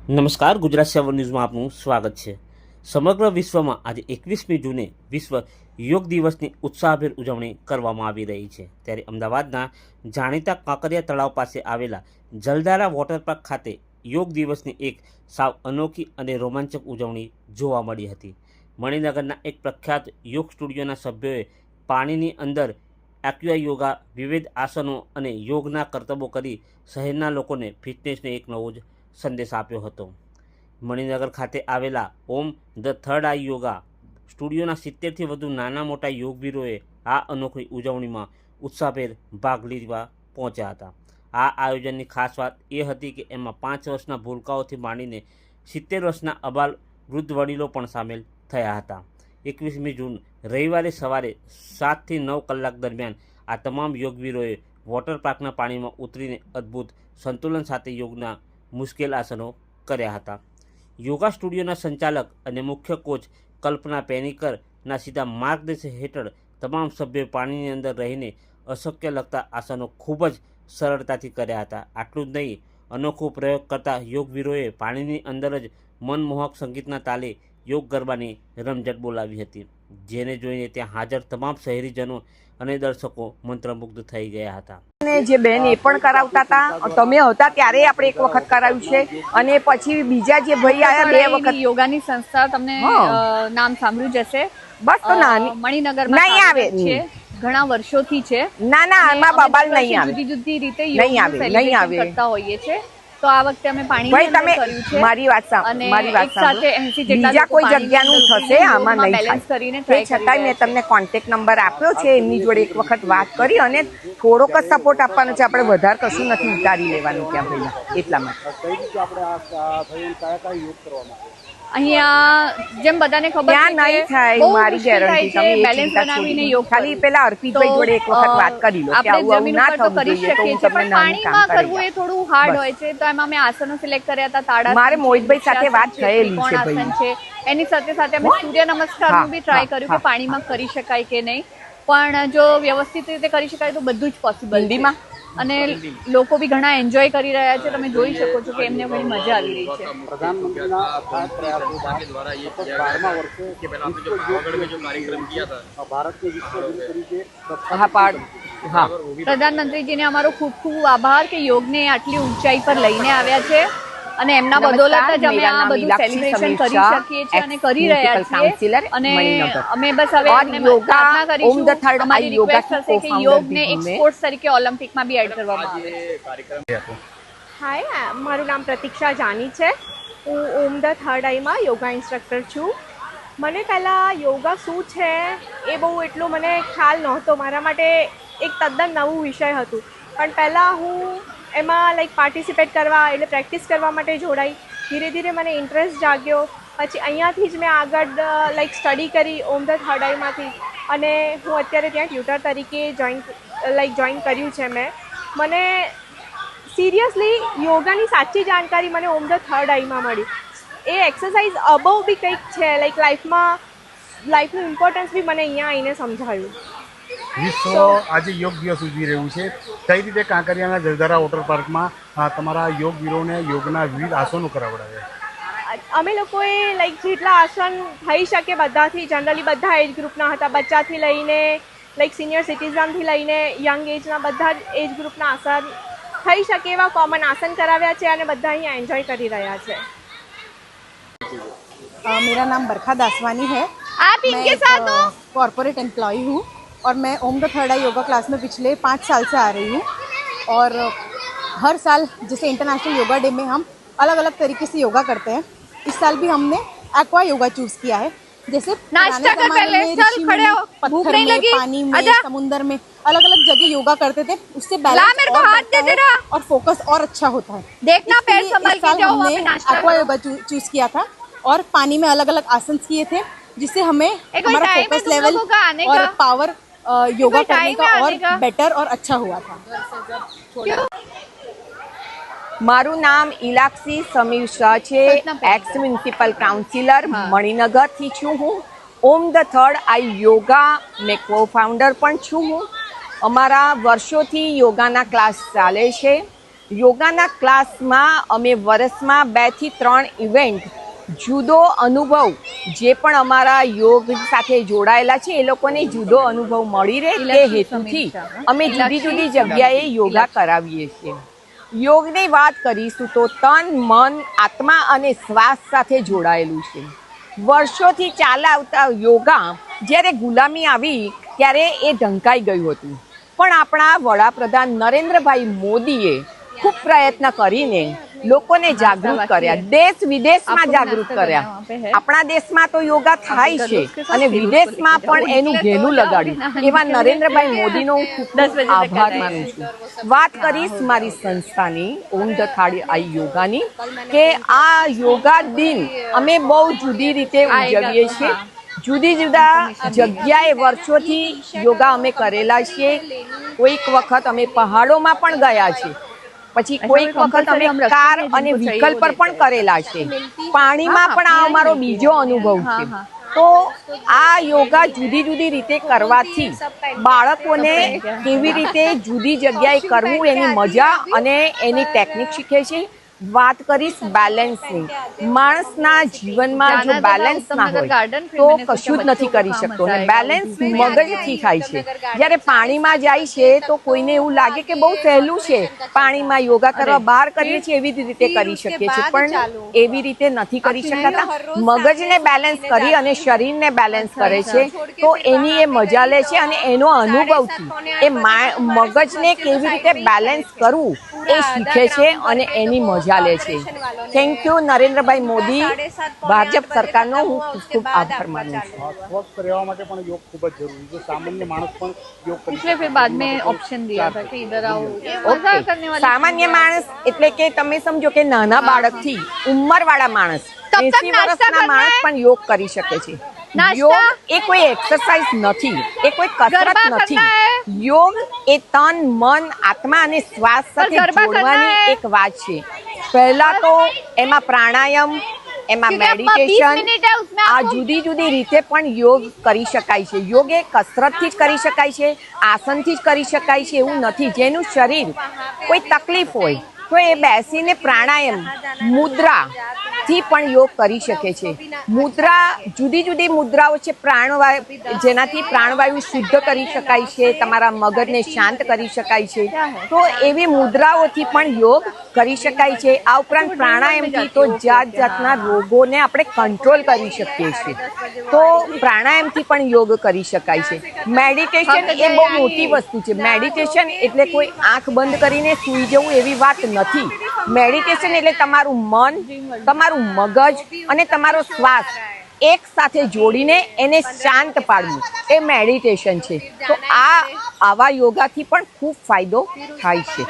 નમસ્કાર, ગુજરાત 7 ન્યૂઝમાં આપનું સ્વાગત છે। સમગ્ર વિશ્વમાં આજે 21મી જૂને વિશ્વ યોગ દિવસની ઉત્સાહભેર ઉજવણી કરવામાં આવી રહી છે। ત્યારે અમદાવાદના જાણીતા કાંકરિયા તળાવ પાસે આવેલા જલધારા વોટર પાર્ક ખાતે યોગ દિવસની એક સાવ અનોખી અને રોમાંચક ઉજવણી જોવા મળી હતી। મણિનગરના એક પ્રખ્યાત યોગ સ્ટુડિયોના સભ્યોએ પાણીની અંદર એક્વા યોગા, વિવિધ આસનો અને યોગના કરતબો કરી શહેરના લોકોને ફિટનેસનો એક નવો જ સંદેશ આપ્યો હતો। મણિનગર ખાતે આવેલા ઓમ ધ થર્ડ આઈ યોગા સ્ટુડિયોના 70થી વધુ નાના મોટા યોગવીરોએ આ અનોખી ઉજવણીમાં ઉત્સાહભેર ભાગ લેવા પહોંચ્યા હતા। આ આયોજનની ખાસ વાત એ હતી કે એમાં 5 વર્ષના ભૂલકાઓથી માંડીને 70 વર્ષના અબાલ વૃદ્ધ વડીલો પણ સામેલ થયા હતા। 21મી જૂન રવિવારે સવારે 7 થી 9 કલાક દરમિયાન આ તમામ યોગવીરોએ વોટર પાર્કના પાણીમાં ઉતરીને અદ્ભુત સંતુલન સાથે યોગના મુશ્કેલ આસનો કર્યા હતા। યોગા સ્ટુડિયોના સંચાલક અને મુખ્ય કોચ કલ્પના પેનીકરના સીધા માર્ગદર્શન હેઠળ તમામ સભ્યોએ પાણીની અંદર રહીને અશક્ય લગતા આસનો ખૂબ જ સરળતાથી કર્યા હતા। આટલું જ નહીં, અનોખો પ્રયોગ કરતા યોગવીરોએ પાણીની અંદર જ મનમોહક સંગીતના તાલે યોગ ગરબાની રમઝટ બોલાવી હતી, જેને જોઈને ત્યાં હાજર તમામ શહેરીજનો અને દર્શકો મંત્રમુગ્ધ થઈ ગયા હતા। જે બેન એ પણ કરાવતા હતા, તમે હતા ત્યારે આપણે એક વખત કરાવ્યું છે અને પછી બીજા જે ભાઈ આયા 2 વખત યોગાની સંસ્થા તમને નામ સાંભળ્યું જશે। બસ તો નાની મણિનગરમાં નહીં આવે છે, ઘણા વર્ષોથી છે। ના ના આમાં બાબાલ નહીં આવે, જુદી જુદી રીતે નહીં આવે, નહીં આવે કરતા હોઈએ છે। તો આ વખતે અમે પાણી ભાઈ તમે કર્યું છે। મારી વાત સાંભળો, મારી વાત સાંભળો, બીજા કોઈ જગ્યાનું થશે આમાં નહીં બેલેન્સ કરીને થાય। એ છતાંય મેં તમને કોન્ટેક્ટ નંબર આપ્યો છે, એમની જોડે એક વખત વાત કરી અને થોડોક જ સપોર્ટ આપવાનો છે, આપણે વધારે કશું નથી ઉતારી લેવાનું ત્યાં ભાઈ, એટલા માટે। અહીંયા જેમ બધાને ખબર ત્યાં નહીં થાય, મારી ગેરંટી, તમે બેલેન્સ બનાવીને યોગ ખાલી પેલા અર્પિતભાઈ જોડે એક વખત વાત કરી લો કે આવું આવું ના થવું જોઈએ, તો હું તમને નાનું કામ કરી કરવું એ થોડું હાર્ડ હોય છે। તો એમાં મેં આસનો સિલેક્ટ કર્યા હતા। તાડા મારે મોહિતભાઈ સાથે વાત થયેલી છે ભાઈ, છે એની સાથે સાથે અમે સૂર્ય નમસ્કારનું બી ટ્રાય કર્યું કે પાણીમાં કરી શકાય કે નહીં, પણ જો વ્યવસ્થિત રીતે કરી શકાય તો બધું જ પોસિબલ હિન્દીમાં, અને લોકો બી ઘણા એન્જોય કરી રહ્યા છે। તમે જોઈ શકો છો કે એમને ઘણી મજા આવી રહી છે। प्रधानमंत्री द्वारा ये 12वां वर्ष के पहले आपने जो पावागढ़ में जो कार्यक्रम किया था, भारत के विश्व गुरु तरीके હા પાડ, હા, પ્રધાનમંત્રીજીને અમારો ખૂબ ખૂબ આભાર કે યોગને આટલી ઊંચાઈ પર લઈને આવ્યા છે અને એમના બદોલત જ અમે આ બધું સેલિબ્રેશન કરી શકીએ છીએ અને કરી રહ્યા છીએ। અને અમે બસ હવે એમને પ્રાર્થના કરીશું, અમારી રિક્વેસ્ટ હશે કે યોગને એક સ્પોર્ટ્સ તરીકે ઓલિમ્પિકમાં બી એડ કરવામાં આવે। હાય, મારું નામ પ્રતીક્ષા જાની છે। હું ઓમ ધ થર્ડ આઈમાં યોગા ઇન્સ્ટ્રક્ટર છું। મને પહેલાં યોગા શું છે એ બહુ એટલો મને ખ્યાલ નહોતો, મારા માટે એક તદ્દન નવું વિષય હતું, પણ પહેલાં હું એમાં પાર્ટિસિપેટ કરવા એટલે પ્રેક્ટિસ કરવા માટે જોડાઈ। ધીરે ધીરે મને ઇન્ટરેસ્ટ જાગ્યો, પછી અહીંયાથી જ મેં આગળ સ્ટડી કરી ઓમ ધ થર્ડ આઈમાંથી, અને હું અત્યારે ત્યાં ટ્યુટર તરીકે જોઈન કર્યું છે મેં। મને સિરિયસલી યોગાની સાચી જાણકારી મને ઓમ ધ થર્ડ આઈમાં મળી। એ એક્સરસાઇઝ અબવ બી કંઈક છે, લાઈફનું ઇમ્પોર્ટન્સ બી મને અહીંયા આવીને સમજાયું। વિશ્વ આજે યોગ દિવસ ઉજવી રહ્યું છે, કઈ રીતે કાંકરિયાના જલધારા વોટર પાર્કમાં તમારા યોગવીરોને યોગના વિવિધ આસનો કરાવડાવ્યા? અમે લોકોએ જેટલા આસન થઈ શકે બધાથી, જનરલી બધા એજ ગ્રુપના હતા, બચ્ચાથી લઈને સિનિયર સિટીઝનથી લઈને યંગ એજના બધા જ એજ ગ્રુપના આસન થઈ શકે એવા કોમન આસન કરાવ્યા છે અને બધા અહીંયા એન્જોય કરી રહ્યા છે। मेरा नाम बरखा दासवानी है। आप इनके साथ हो? कॉर्पोरेट एम्प्लॉय हूँ और मैं ओम the third eye yoga class में पिछले 5 साल से आ रही हूँ, और हर साल जैसे इंटरनेशनल योगा डे में हम अलग अलग तरीके से योगा करते हैं। इस साल भी हमने एक्वा योगा चूज किया है। जैसे नाश्ता कर पहले, चल खड़े हो, भूख नहीं लगी? पानी में, समुंदर में अलग अलग जगह योगा करते थे, उससे बैलेंस और बढ़ता है और फोकस और अच्छा होता है। देखना पैर संभाल के जाओ, हमने एक्वा योगा चूज किया था और पानी में अलग अलग आसन किए थे, जिससे हमें हमारा फोकस लेवल और पावर योगा करने का और बेटर और अच्छा हुआ था। મારું નામ ઇલાક્ષી સમીર શાહ છે, એક્સ મ્યુનિસિપલ કાઉન્સિલર મણિનગરથી છું હું। ઓમ ધ થર્ડ આઈ યોગા મેં કો ફાઉન્ડર પણ છું હું। અમારા વર્ષોથી યોગાના ક્લાસ ચાલે છે। યોગાના ક્લાસમાં અમે વર્ષમાં 2 થી 3 ઇવેન્ટ જુદો અનુભવ જે પણ અમારા યોગ સાથે જોડાયેલા છે એ લોકોને જુદો અનુભવ મળી રહે તે હેતુથી અમે જુદી જુદી જગ્યાએ યોગા કરાવીએ છીએ. યોગની વાત કરીશું તો તન, મન, આત્મા અને શ્વાસ સાથે જોડાયેલું છે. વર્ષોથી ચાલતા યોગા જ્યારે ગુલામી આવી ત્યારે એ ઢંકાઈ ગયું હતું, પણ આપણા વડાપ્રધાન નરેન્દ્રભાઈ મોદીએ ખૂબ પ્રયત્ન કરીને લોકોને જાગૃત કર્યા, દેશ વિદેશમાં જાગૃત કર્યા. આપણા દેશમાં તો યોગા થાય છે અને વિદેશમાં પણ એનું ઘેલું લગાડ્યું. એવા નરેન્દ્રભાઈ મોદીનો હું ખૂબ આભાર માનું છું. વાત કરીશ મારી સંસ્થાની ઓમ ધ થર્ડ આઈ યોગાની, કે આ યોગા દિન અમે બહુ જુદી રીતે ઉજવીએ છીએ. જુદી જુદા જગ્યાએ વર્ષોથી યોગા અમે કરેલા છીએ. કોઈક વખત અમે પહાડોમાં પણ ગયા છીએ, પછી કોઈક વખત અમે કાર અને વ્હીકલ પર પણ કરેલા છે. પાણીમાં પણ આ અમારો બીજો અનુભવ છે. તો આ યોગા જુદી જુદી રીતે કરવાથી બાળકોને કેવી રીતે જુદી જગ્યાએ કરવું એની મજા અને એની ટેકનિક શીખે છે. વાત કરીશ બેલેન્સની. માણસના જીવનમાં જો બેલેન્સ ના હોય તો કશું જ નથી કરી શકતો. અને બેલેન્સ મગજથી થાય છે. જ્યારે પાણીમાં જાય છે તો કોઈને એવું લાગે કે બહુ સહેલું છે, પાણીમાં યોગા કરવા બહાર કરીએ છીએ એવી જ રીતે કરી શકીએ છીએ, પણ એવી રીતે નથી કરી શકાતા. મગજને બેલેન્સ કરી અને શરીરને બેલેન્સ કરે છે તો એની એ મજા લે છે અને એનો અનુભવથી એ મગજને કેવી રીતે બેલેન્સ કરવું એ શીખે છે અને એની મજા લે છે. થેન્ક યુ નરેન્દ્રભાઈ મોદી, ભાજપ સરકારનો હું ખૂબ ખૂબ આભાર માનું છું. સ્વસ્થ રહેવા માટે પણ યોગ ખૂબ જ જરૂરી છે. સામાન્ય માણસ પણ યોગ કરી इसलिए फिर बाद में ऑप्शन दिया था कि इधर आओ. मजा करने वाली સામાન્ય માણસ એટલે કે તમે સમજો કે નાના બાળકથી ઉંમરવાળા માણસ, 80 વર્ષના માણસ પણ યોગ કરી શકે છે. યોગ એ કોઈ એક્સરસાઇઝ નથી, એ કોઈ કસરત નથી. યોગ એ તન, મન, આત્મા અને શ્વાસ સાથે જોડવાની એક વાત છે. પહેલા તો એમાં પ્રાણાયામ, એમાં મેડિટેશન, આ જુદી જુદી રીતે પણ યોગ કરી શકાય છે. યોગ એ કસરતથી જ કરી શકાય છે, આસનથી જ કરી શકાય છે એવું નથી. જેનું શરીર કોઈ તકલીફ હોય તો એ બેસીને પ્રાણાયામ, મુદ્રા થી પણ યોગ કરી શકે છે. મુદ્રા, જુદી જુદી મુદ્રાઓ છે પ્રાણવાયુ, જેનાથી પ્રાણવાયુ શુદ્ધ કરી શકાય છે, તમારા મગજને શાંત કરી શકાય છે. તો એવી મુદ્રાઓથી પણ યોગ કરી શકાય છે. આ ઉપરાંત પ્રાણાયામથી તો જાત જાતના રોગોને આપણે કંટ્રોલ કરી શકીએ છીએ. તો પ્રાણાયામથી પણ યોગ કરી શકાય છે. મેડિટેશન એ બહુ મોટી વસ્તુ છે. મેડિટેશન એટલે કોઈ આંખ બંધ કરીને સૂઈ જવું એવી વાત નથી. મેડિટેશન એટલે તમારું મન, તમારું મગજ અને તમારો શ્વાસ એક સાથે જોડીને એને શાંત પાડવું એ મેડિટેશન છે. તો આવા યોગાથી પણ ખૂબ ફાયદો થાય છે.